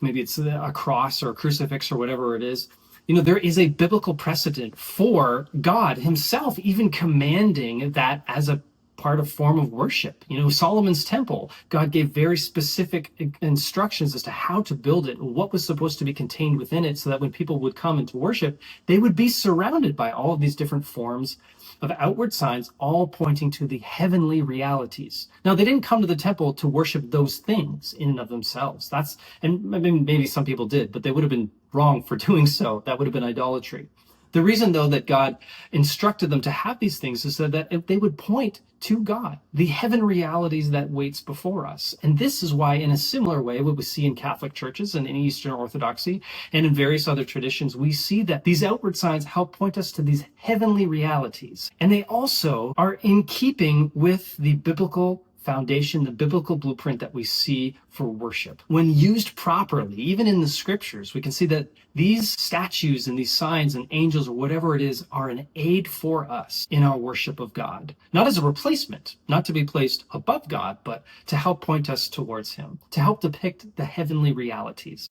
maybe it's a cross or a crucifix or whatever it is, there is a biblical precedent for God himself even commanding that as a part of form of worship. Solomon's temple, God gave very specific instructions as to how to build it, what was supposed to be contained within it, so that when people would come into worship, they would be surrounded by all of these different forms of outward signs, all pointing to the heavenly realities. Now, they didn't come to the temple to worship those things in and of themselves. And maybe some people did, but they would have been wrong for doing so. That would have been idolatry. The reason, though, that God instructed them to have these things is so that they would point to God, the heaven realities that waits before us. And this is why, in a similar way, what we see in Catholic churches and in Eastern Orthodoxy and in various other traditions, we see that these outward signs help point us to these heavenly realities. And they also are in keeping with the biblical foundation, the biblical blueprint that we see for worship. When used properly, even in the scriptures, we can see that these statues and these signs and angels or whatever it is are an aid for us in our worship of God. Not as a replacement, not to be placed above God, but to help point us towards him, to help depict the heavenly realities.